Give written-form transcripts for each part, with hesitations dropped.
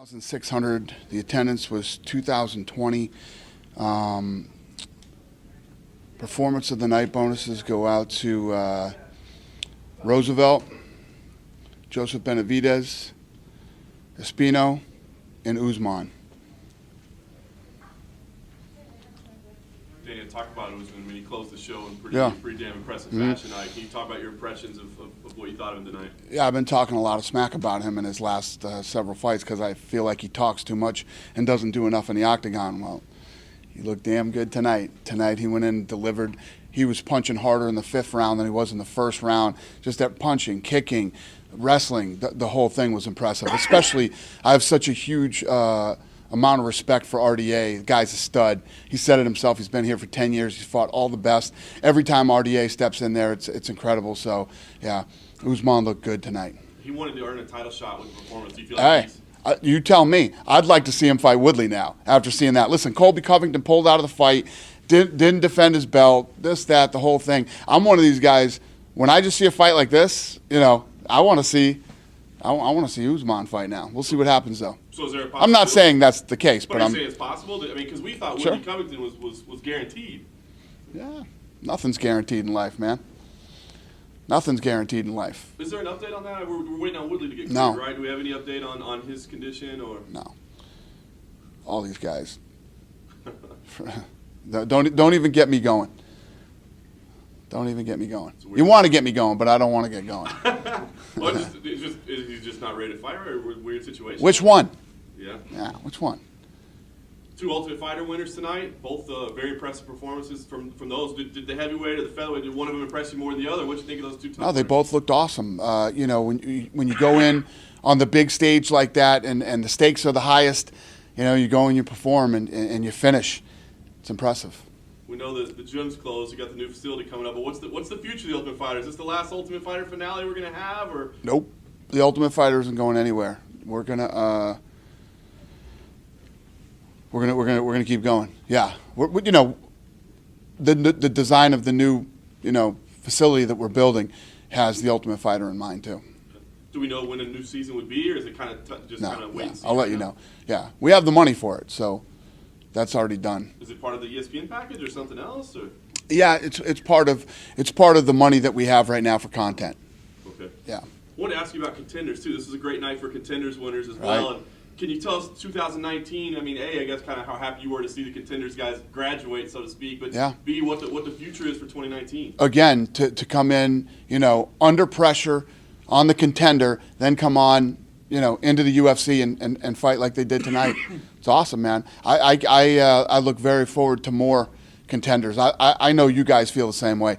1,600. The attendance was 2,020. Performance of the night bonuses go out to Roosevelt, Joseph Benavidez, Espino, and Usman. Daniel, talk about Usman. I mean, he closed the show in pretty damn impressive fashion tonight. Can you talk about your impressions of what you thought of him tonight? Yeah, I've been talking a lot of smack about him in his last several fights because I feel like he talks too much and doesn't do enough in the octagon. Well, he looked damn good tonight. Tonight he went in and delivered. He was punching harder in the fifth round than he was in the first round. Just that punching, kicking, wrestling, the whole thing was impressive. Especially, I have such a huge amount of respect for RDA. The guy's a stud. He said it himself. He's been here for 10 years. He's fought all the best. Every time RDA steps in there, it's incredible. So, yeah, Usman looked good tonight. He wanted to earn a title shot with the performance. Do you feel like you tell me. I'd like to see him fight Woodley now after seeing that. Listen, Colby Covington pulled out of the fight, didn't defend his belt, this, that, the whole thing. I'm one of these guys, when I just see a fight like this, you know, I want to see Usman fight now. We'll see what happens, though. So is there a possibility? I'm not saying that's the case, but I'm saying it's possible. I mean, because we thought Woodley Covington was guaranteed. Yeah, nothing's guaranteed in life, man. Nothing's guaranteed in life. Is there an update on that? We're waiting on Woodley to get cleared, right? Do we have any update on his condition? Or no. All these guys. Don't even get me going. Don't even get me going. You want to get me going, but I don't want to get going. Well, is he just not ready to fight, or a weird situation? Which one? Yeah. Yeah, which one? Two Ultimate Fighter winners tonight, both very impressive performances from those. Did the heavyweight or the featherweight, did one of them impress you more than the other? What do you think of those two? No, they both looked awesome. You know, when you go in on the big stage like that and the stakes are the highest, you know, you go and you perform and you finish. It's impressive. We know that the gym's closed. You got the new facility coming up. But what's the future of the Ultimate Fighter? Is this the last Ultimate Fighter finale we're going to have, or? Nope. The Ultimate Fighter isn't going anywhere. We're gonna keep going. Yeah. You know, the design of the new facility that we're building has the Ultimate Fighter in mind too. Do we know when a new season would be, or is it kind of kind of wait and see? I'll let you know. Yeah, we have the money for it, so that's already done. Is it part of the ESPN package or something else? Or? Yeah, it's part of the money that we have right now for content. Okay. Yeah. I want to ask you about contenders too. This is a great night for contenders winners as well. Right. And can you tell us 2019? I mean, I guess kind of how happy you were to see the contenders guys graduate, so to speak. But B, what the future is for 2019. Again, to come in, under pressure on the contender, then come on, into the UFC and fight like they did tonight. It's awesome, man. I look very forward to more contenders. I know you guys feel the same way.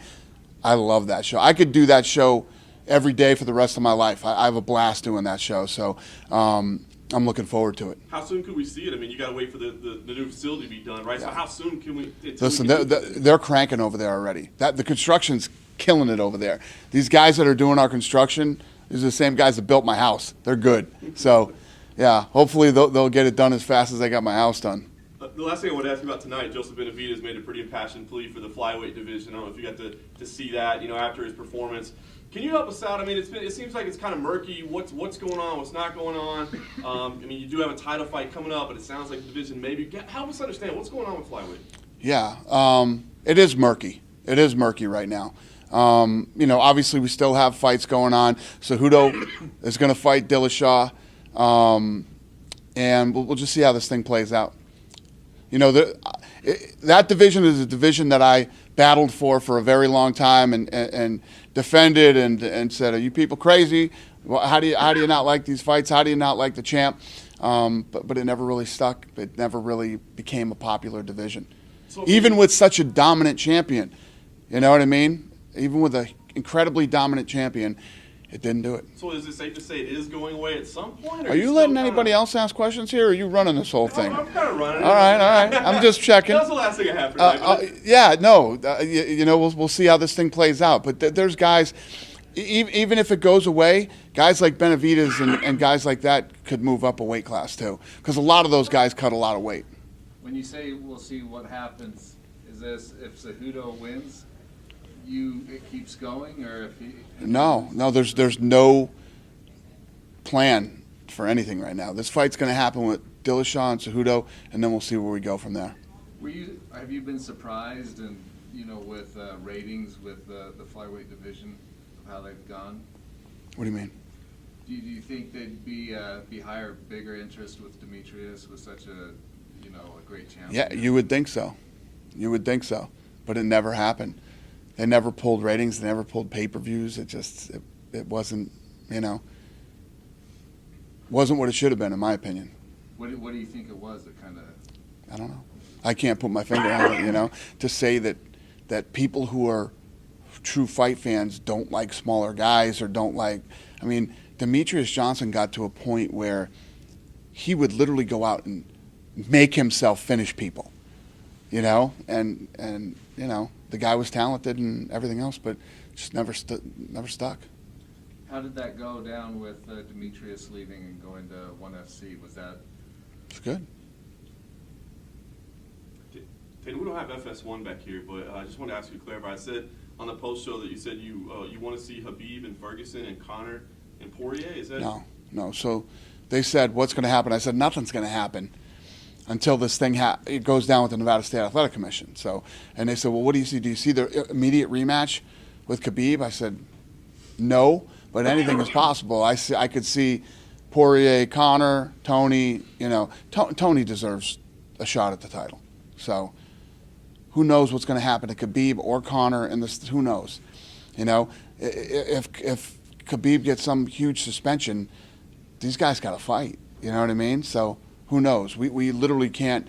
I love that show. I could do that show every day for the rest of my life. I have a blast doing that show. So I'm looking forward to it. How soon could we see it? I mean, you got to wait for the new facility to be done, right? Yeah. So how soon can we? Listen, they're cranking over there already. The construction's killing it over there. These guys that are doing our construction, these are the same guys that built my house. They're good. So, yeah, hopefully they'll get it done as fast as I got my house done. The last thing I want to ask you about tonight, Joseph Benavidez made a pretty impassioned plea for the flyweight division. I don't know if you got to see that, after his performance. Can you help us out? I mean, it seems like it's kind of murky. What's going on? What's not going on? I mean, you do have a title fight coming up, but it sounds like the division maybe. Help us understand what's going on with flyweight. Yeah, it is murky. It is murky right now. Obviously we still have fights going on. Cejudo is going to fight Dillashaw, and we'll just see how this thing plays out. That division is a division that I battled for a very long time and defended and said, "Are you people crazy? Well, how do you not like these fights? How do you not like the champ?" But it never really stuck. It never really became a popular division, even with such a dominant champion. You know what I mean? Even with an incredibly dominant champion, it didn't do it. So is it safe to say it is going away at some point? Are you letting anybody else ask questions here, or are you running this whole thing? I'm kind of running it. All right. I'm just checking. That's the last thing I have for tonight. Yeah, no. We'll see how this thing plays out. But there's guys, even if it goes away, guys like Benavidez and guys like that could move up a weight class too, because a lot of those guys cut a lot of weight. When you say we'll see what happens, is this if Cejudo wins? It keeps going, or if he? No. There's no plan for anything right now. This fight's going to happen with Dillashaw and Cejudo, and then we'll see where we go from there. Have you been surprised, and with ratings with the flyweight division of how they've gone? What do you mean? Do you think they'd be higher, bigger interest with Demetrius with such a great champion? Yeah, you would think so. You would think so, but it never happened. They never pulled ratings. They never pulled pay-per-views. It wasn't, wasn't what it should have been, in my opinion. What do you think it was that kind of? I don't know. I can't put my finger on it, to say that people who are true fight fans don't like smaller guys or don't like. I mean, Demetrius Johnson got to a point where he would literally go out and make himself finish people, and the guy was talented and everything else, but just never stuck. How did that go down with Demetrius leaving and going to ONE FC? Was that? It's good. Tatum, we don't have FS1 back here, but I just want to ask you to clarify. I said on the post show that you said you want to see Khabib and Ferguson and Conor and Poirier. Is that? No. So they said, what's going to happen? I said, nothing's going to happen until this thing it goes down with the Nevada State Athletic Commission. So, and they said, well, what do you see? Do you see the immediate rematch with Khabib? I said, no, but anything is possible. I could see Poirier, Conor, Tony. Tony deserves a shot at the title. So who knows what's going to happen to Khabib or Conor in this? Who knows? If Khabib gets some huge suspension, these guys got to fight. You know what I mean? So who knows? We literally can't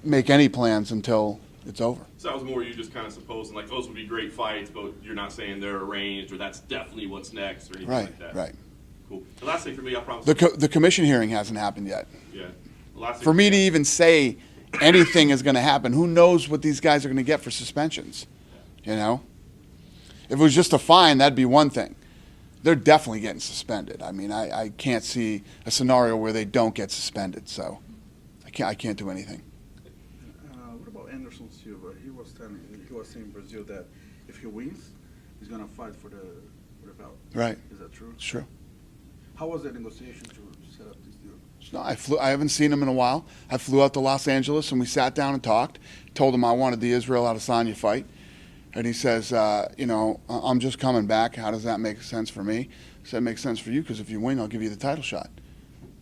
make any plans until it's over. So that was more you just kind of supposing like those would be great fights, but you're not saying they're arranged or that's definitely what's next or anything like that. Right. Cool. The last thing for me, I promise. The commission hearing hasn't happened yet. Yeah. The last thing for me to even say anything is going to happen, who knows what these guys are going to get for suspensions? If it was just a fine, that'd be one thing. They're definitely getting suspended. I mean, I can't see a scenario where they don't get suspended. So I can't do anything. What about Anderson Silva? He was saying in Brazil that if he wins, he's going to fight for the belt. Right. Is that true? It's true. How was that negotiation to set up this deal? No, I haven't seen him in a while. I flew out to Los Angeles and we sat down and talked. Told him I wanted the Israel Adesanya fight. And he says, I'm just coming back. How does that make sense for me? I said, it makes sense for you because if you win, I'll give you the title shot.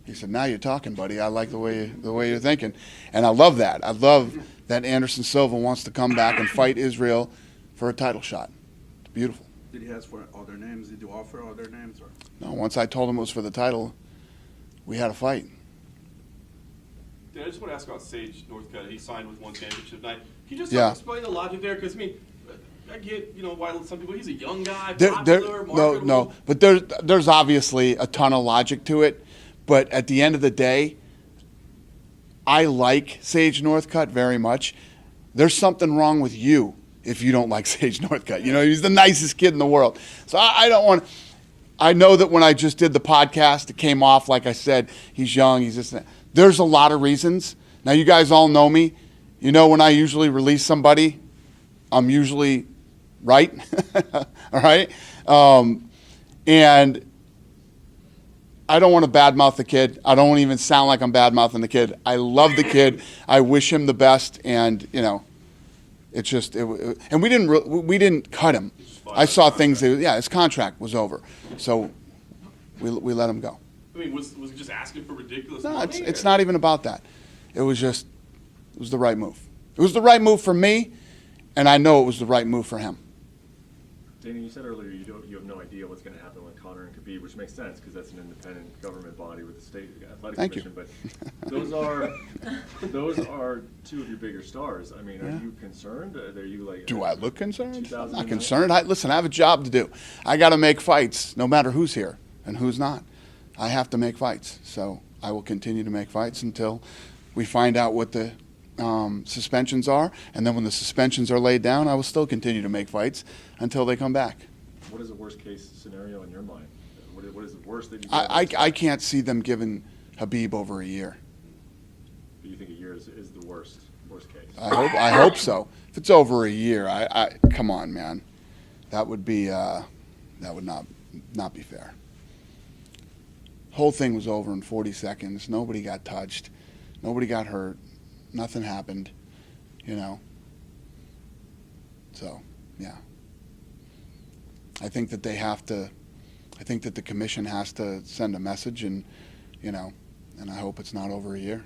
He said, now you're talking, buddy. I like the way you're thinking. And I love that. I love that Anderson Silva wants to come back and fight Israel for a title shot. It's beautiful. Did he ask for other names? Did you offer other names? Or? No, once I told him it was for the title, we had a fight. I just want to ask about Sage Northcutt. He signed with one championship night. Can you just explain the logic there? Because, I get, why some people, he's a young guy, popular, marketable. No, but there's obviously a ton of logic to it. But at the end of the day, I like Sage Northcutt very much. There's something wrong with you if you don't like Sage Northcutt. He's the nicest kid in the world. So I don't want. I know that when I just did the podcast, it came off like I said he's young. He's this. There's a lot of reasons. Now you guys all know me. When I usually release somebody, I'm usually right. All right. And I don't want to badmouth the kid. I don't even sound like I'm badmouthing the kid. I love the kid. I wish him the best. And it's just and we didn't cut him. I saw things. His contract was over, so we let him go. Was he just asking for ridiculous money? No, it's not even about that. It was the right move. It was the right move for me, and I know it was the right move for him. Danny, you said earlier you have no idea what's going to happen with Conor and Khabib, which makes sense because that's an independent government body with the state athletic commission. But those are two of your bigger stars. I mean, are you concerned? Are you like? Do I look concerned? I'm not 2009? concerned. Listen, I have a job to do. I got to make fights, no matter who's here and who's not. I have to make fights, so I will continue to make fights until we find out what the suspensions are, and then when the suspensions are laid down, I will still continue to make fights until they come back. What is the worst case scenario in your mind? What is the worst that you? I can't see them giving Khabib over a year. But you think a year is the worst case? I hope so. If it's over a year, I come on, man, that would be that would not be fair. Whole thing was over in 40 seconds. Nobody got touched. Nobody got hurt. Nothing happened, you know. So, yeah. I think that they have to, I think that the commission has to send a message, and, you know, and I hope it's not over a year.